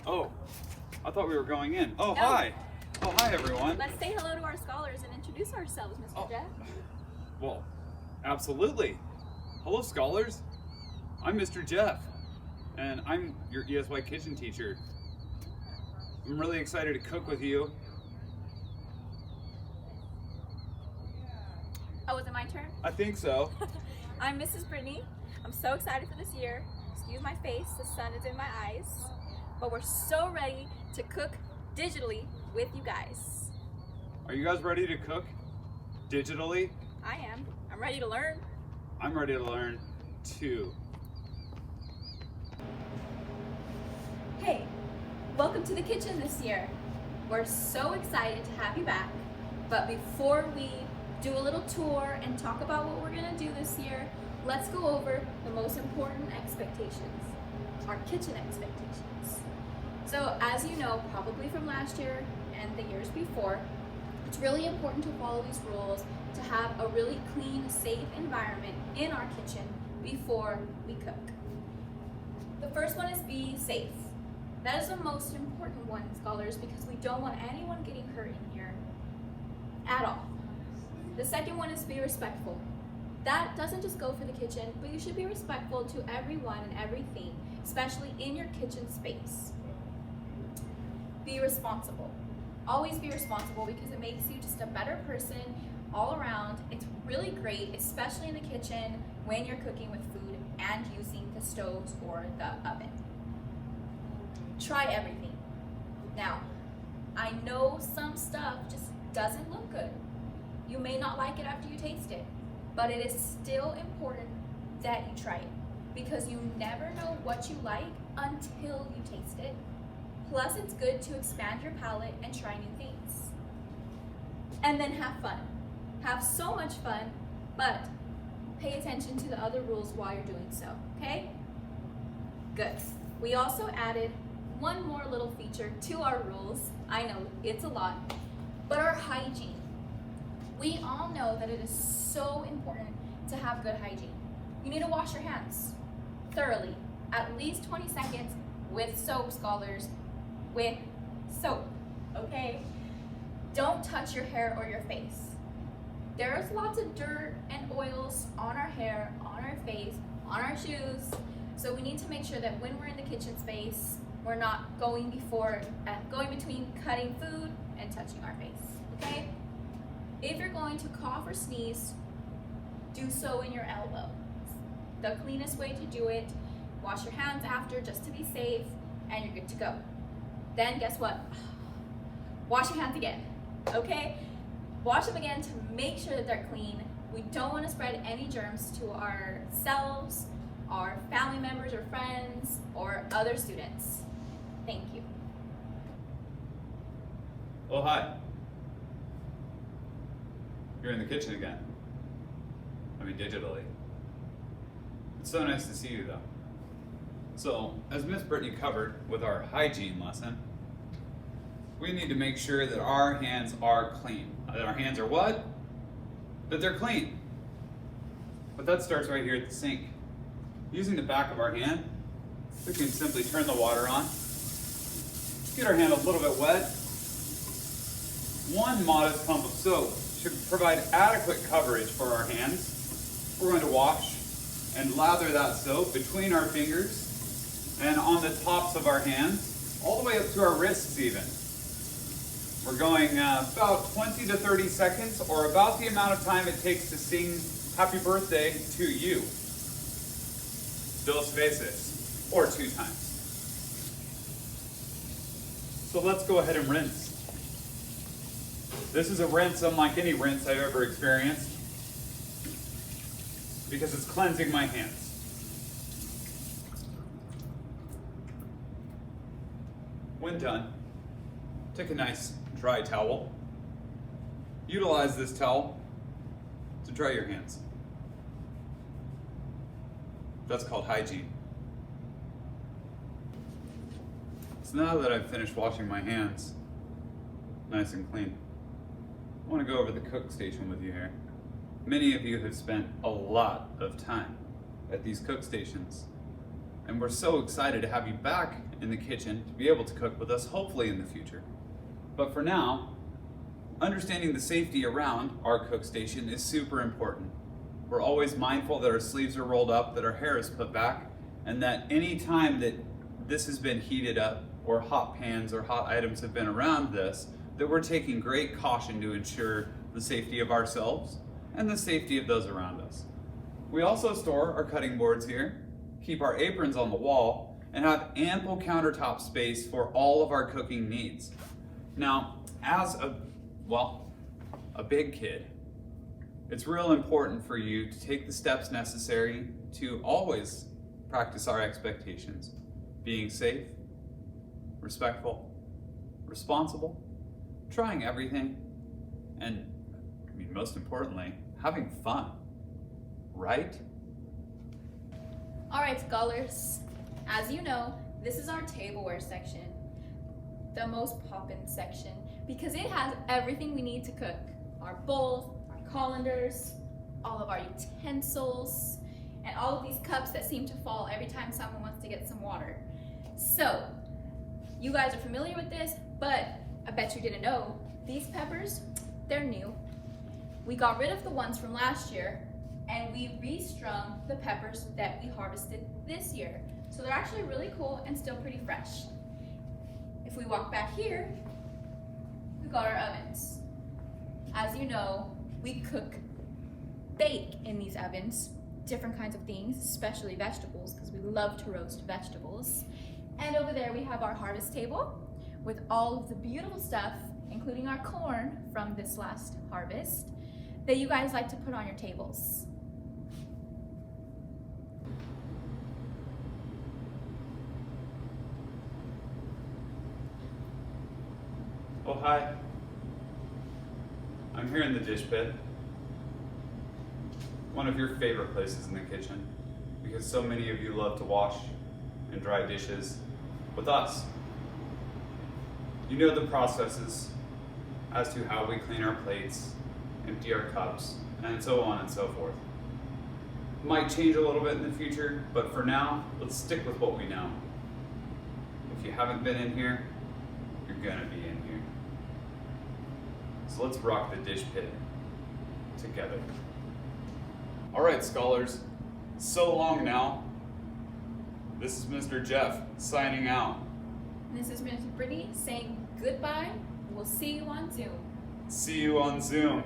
Oh, I thought we were going in. Oh, No. hi. Oh, hi, everyone. Let's say hello to our scholars and introduce ourselves, Mr. Oh. Jeff. Well, absolutely. Hello, scholars. I'm Mr. Jeff, and I'm your ESY Kitchen teacher. I'm really excited to cook with you. Oh, is it my turn? I think so. I'm Mrs. Brittany. I'm so excited for this year. Excuse my face, the sun is in my eyes. But we're so ready to cook digitally with you guys. Are you guys ready to cook digitally? I am. I'm ready to learn. I'm ready to learn too. Hey, welcome to the kitchen this year. We're so excited to have you back. But before we do a little tour and talk about what we're gonna do this year, let's go over the most important expectations, our kitchen expectations. So as you know, probably from last year and the years before, it's really important to follow these rules to have a really clean, safe environment in our kitchen before we cook. The first one is be safe. That is the most important one, scholars, because we don't want anyone getting hurt in here at all. The second one is be respectful. That doesn't just go for the kitchen, but you should be respectful to everyone and everything, especially in your kitchen space. Be responsible. Always be responsible because it makes you just a better person all around. It's really great, especially in the kitchen when you're cooking with food and using the stoves or the oven. Try everything. Now, I know some stuff just doesn't look good. You may not like it after you taste it, but it is still important that you try it because you never know what you like until you taste it. Plus, it's good to expand your palate and try new things. And then have fun. Have so much fun, but pay attention to the other rules while you're doing so, okay? Good. We also added one more little feature to our rules. I know it's a lot, but our hygiene. We all know that it is so important to have good hygiene. You need to wash your hands thoroughly, at least 20 seconds with soap, scholars, with soap, okay? Don't touch your hair or your face. There's lots of dirt and oils on our hair, on our face, on our shoes, so we need to make sure that when we're in the kitchen space, we're not going between cutting food and touching our face, okay? If you're going to cough or sneeze, do so in your elbow. The cleanest way to do it, wash your hands after just to be safe, and you're good to go. Then guess what? Wash your hands again, okay? Wash them again to make sure that they're clean. We don't want to spread any germs to ourselves, our family members or friends, or other students. Thank you. Oh, hi. You're in the kitchen again. I mean, digitally. It's so nice to see you, though. So, as Miss Brittany covered with our hygiene lesson, we need to make sure that our hands are clean. That our hands are what? That they're clean. But that starts right here at the sink. Using the back of our hand, we can simply turn the water on. Get our hand a little bit wet. One modest pump of soap should provide adequate coverage for our hands. We're going to wash and lather that soap between our fingers and on the tops of our hands, all the way up to our wrists even. We're going about 20 to 30 seconds, or about the amount of time it takes to sing happy birthday to you. Dos veces, or 2 times. So let's go ahead and rinse. This is a rinse unlike any rinse I've ever experienced because it's cleansing my hands. When done, take a nice dry towel. Utilize this towel to dry your hands. That's called hygiene. So now that I've finished washing my hands nice and clean, I want to go over the cook station with you here. Many of you have spent a lot of time at these cook stations, and we're so excited to have you back in the kitchen to be able to cook with us, hopefully in the future. But for now, understanding the safety around our cook station is super important. We're always mindful that our sleeves are rolled up, that our hair is put back, and that any time that this has been heated up or hot pans or hot items have been around this, that we're taking great caution to ensure the safety of ourselves and the safety of those around us. We also store our cutting boards here, keep our aprons on the wall, and have ample countertop space for all of our cooking needs. Now, as a big kid, it's real important for you to take the steps necessary to always practice our expectations, being safe, respectful, responsible, trying everything, and most importantly, having fun, right? All right, scholars. As you know, this is our tableware section, the most poppin' section, because it has everything we need to cook. Our bowls, our colanders, all of our utensils, and all of these cups that seem to fall every time someone wants to get some water. So, you guys are familiar with this, but I bet you didn't know, these peppers, they're new. We got rid of the ones from last year, and we restrung the peppers that we harvested this year. So they're actually really cool and still pretty fresh. If we walk back here, we got our ovens. As you know, we bake in these ovens, different kinds of things, especially vegetables, because we love to roast vegetables. And over there we have our harvest table with all of the beautiful stuff, including our corn from this last harvest, that you guys like to put on your tables. Oh, hi. I'm here in the dish pit. One of your favorite places in the kitchen, because so many of you love to wash and dry dishes with us. You know the processes as to how we clean our plates, empty our cups, and so on and so forth. Might change a little bit in the future, but for now, let's stick with what we know. If you haven't been in here, you're gonna be in here. So let's rock the dish pit together. All right, scholars, so long now. This is Mr. Jeff signing out. And this is Ms. Brittany saying goodbye. We'll see you on Zoom. See you on Zoom.